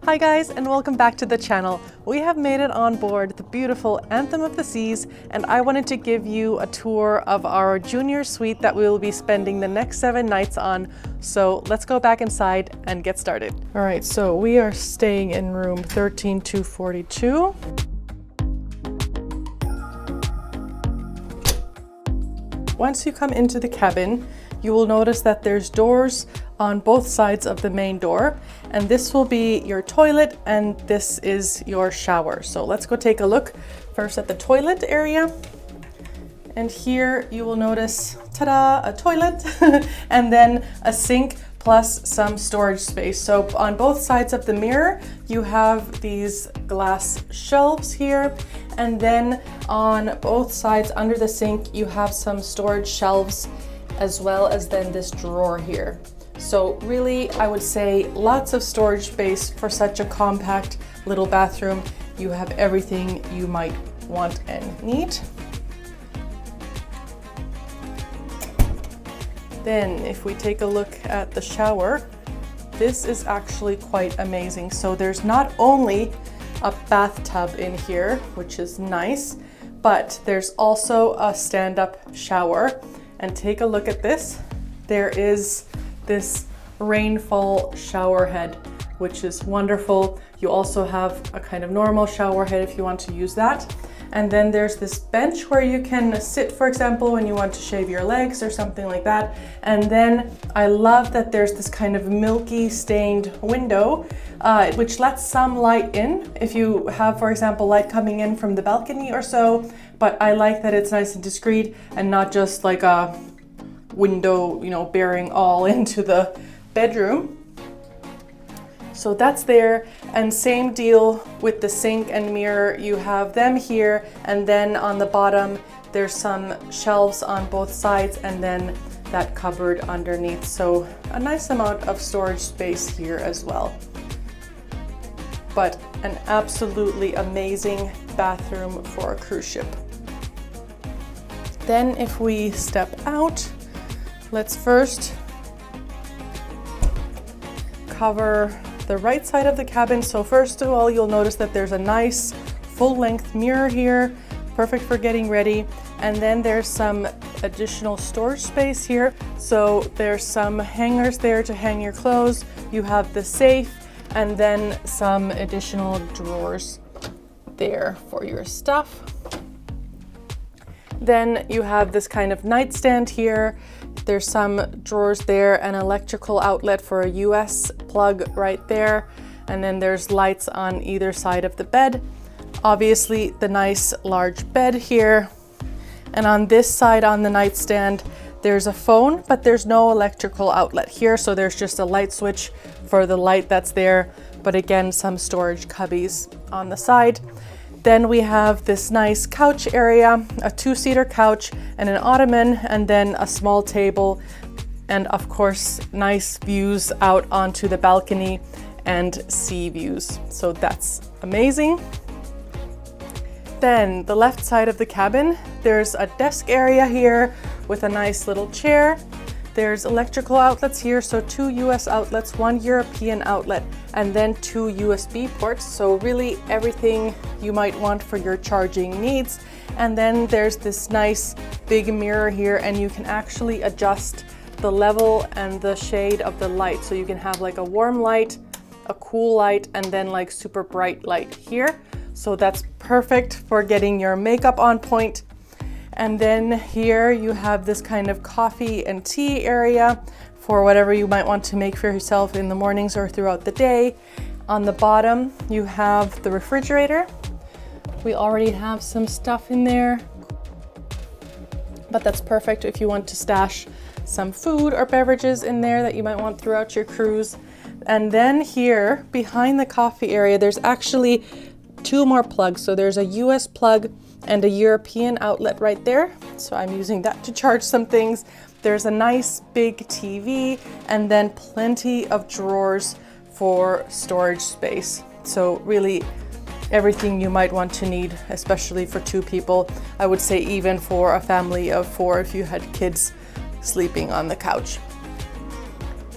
Hi guys, and welcome back to the channel. We have made it on board the beautiful Anthem of the Seas, and I wanted to give you a tour of our junior suite that we will be spending the next 7 nights on. So let's go back inside and get started. All right, so we are staying in room 13242. Once you come into the cabin, you will notice that there's doors on both sides of the main door, and this will be your toilet and this is your shower. So let's go take a look first at the toilet area. And here you will notice, ta-da, a toilet and then a sink plus some storage space. So on both sides of the mirror, you have these glass shelves here. And then on both sides under the sink, you have some storage shelves as well as then this drawer here. So really, I would say lots of storage space for such a compact little bathroom. You have everything you might want and need. Then if we take a look at the shower, this is actually quite amazing. So there's not only a bathtub in here, which is nice, but there's also a stand-up shower. And take a look at this. There is this rainfall shower head, which is wonderful. You also have a kind of normal shower head if you want to use that. And then there's this bench where you can sit, for example, when you want to shave your legs or something like that. And then I love that there's this kind of milky stained window, which lets some light in if you have, for example, light coming in from the balcony or so. But I like that it's nice and discreet and not just like a window, you know, bearing all into the bedroom. So that's there, and same deal with the sink and mirror. You have them here, and then on the bottom there's some shelves on both sides and then that cupboard underneath. So a nice amount of storage space here as well. But an absolutely amazing bathroom for a cruise ship. Then if we step out, let's first cover the right side of the cabin. So first of all, you'll notice that there's a nice full-length mirror here, perfect for getting ready. And then there's some additional storage space here. So there's some hangers there to hang your clothes. You have the safe and then some additional drawers there for your stuff. Then you have this kind of nightstand here. There's some drawers there, an electrical outlet for a US plug right there. And then there's lights on either side of the bed. Obviously the nice large bed here. And on this side on the nightstand, there's a phone, but there's no electrical outlet here. So there's just a light switch for the light that's there. But again, some storage cubbies on the side. Then we have this nice couch area, a 2-seater couch and an ottoman, and then a small table. And of course, nice views out onto the balcony and sea views. So that's amazing. Then the left side of the cabin, there's a desk area here with a nice little chair. There's electrical outlets here, so 2 US outlets, 1 European outlet, and then 2 USB ports. So really everything you might want for your charging needs. And then there's this nice big mirror here, and you can actually adjust the level and the shade of the light. So you can have like a warm light, a cool light, and then like super bright light here. So that's perfect for getting your makeup on point. And then here you have this kind of coffee and tea area for whatever you might want to make for yourself in the mornings or throughout the day. On the bottom, you have the refrigerator. We already have some stuff in there, but that's perfect if you want to stash some food or beverages in there that you might want throughout your cruise. And then here behind the coffee area, there's actually 2 more plugs. So there's a US plug and a European outlet right there. So I'm using that to charge some things. There's a nice big TV and then plenty of drawers for storage space. So really everything you might want to need, especially for 2 people. I would say even for a family of 4 if you had kids sleeping on the couch.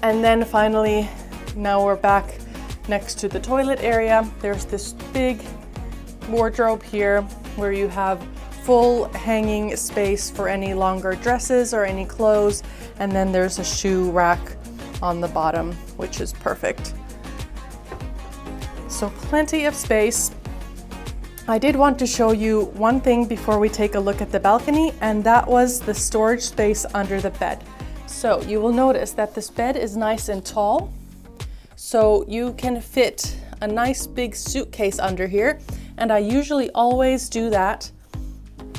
And then finally, now we're back next to the toilet area. There's this big wardrobe here where you have full hanging space for any longer dresses or any clothes. And then there's a shoe rack on the bottom, which is perfect. So plenty of space. I did want to show you one thing before we take a look at the balcony, and that was the storage space under the bed. So you will notice that this bed is nice and tall, so you can fit a nice big suitcase under here, and I usually always do that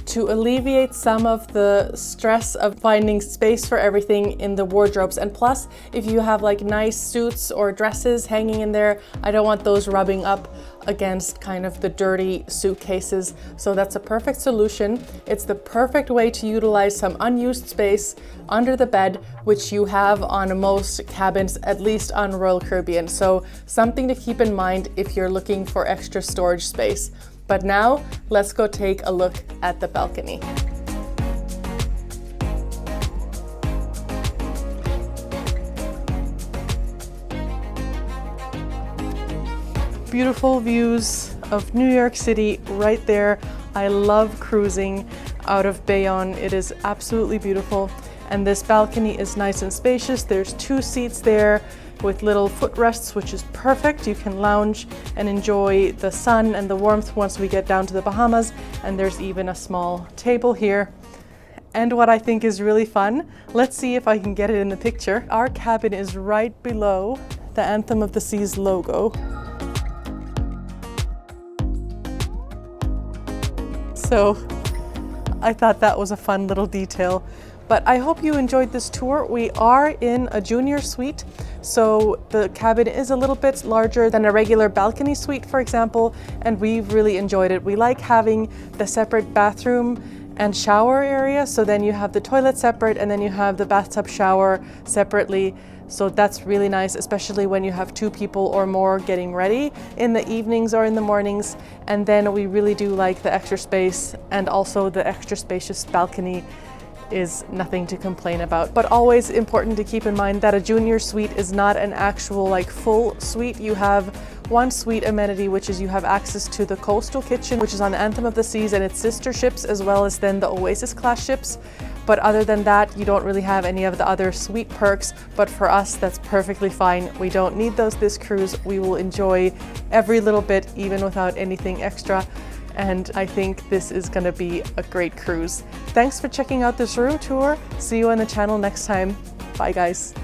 to alleviate some of the stress of finding space for everything in the wardrobes. And plus, if you have like nice suits or dresses hanging in there, I don't want those rubbing up against kind of the dirty suitcases. So that's a perfect solution. It's the perfect way to utilize some unused space under the bed, which you have on most cabins, at least on Royal Caribbean. So something to keep in mind if you're looking for extra storage space. But now let's go take a look at the balcony. Beautiful views of New York City right there. I love cruising out of Bayonne. It is absolutely beautiful. And this balcony is nice and spacious. There's 2 seats there with little footrests, which is perfect. You can lounge and enjoy the sun and the warmth once we get down to the Bahamas. And there's even a small table here. And what I think is really fun, let's see if I can get it in the picture. Our cabin is right below the Anthem of the Seas logo. So I thought that was a fun little detail. But I hope you enjoyed this tour. We are in a junior suite, so the cabin is a little bit larger than a regular balcony suite, for example, and we've really enjoyed it. We like having the separate bathroom and shower area, so then you have the toilet separate and then you have the bathtub shower separately. So that's really nice, especially when you have 2 people or more getting ready in the evenings or in the mornings. And then we really do like the extra space, and also the extra spacious balcony is nothing to complain about. But always important to keep in mind that a junior suite is not an actual like full suite. You have one suite amenity, which is you have access to the coastal kitchen, which is on the Anthem of the Seas and its sister ships, as well as then the Oasis class ships. But other than that, you don't really have any of the other suite perks. But for us, that's perfectly fine. We don't need those this cruise. We will enjoy every little bit, even without anything extra. And I think this is going to be a great cruise. Thanks for checking out this room tour. See you on the channel next time. Bye guys.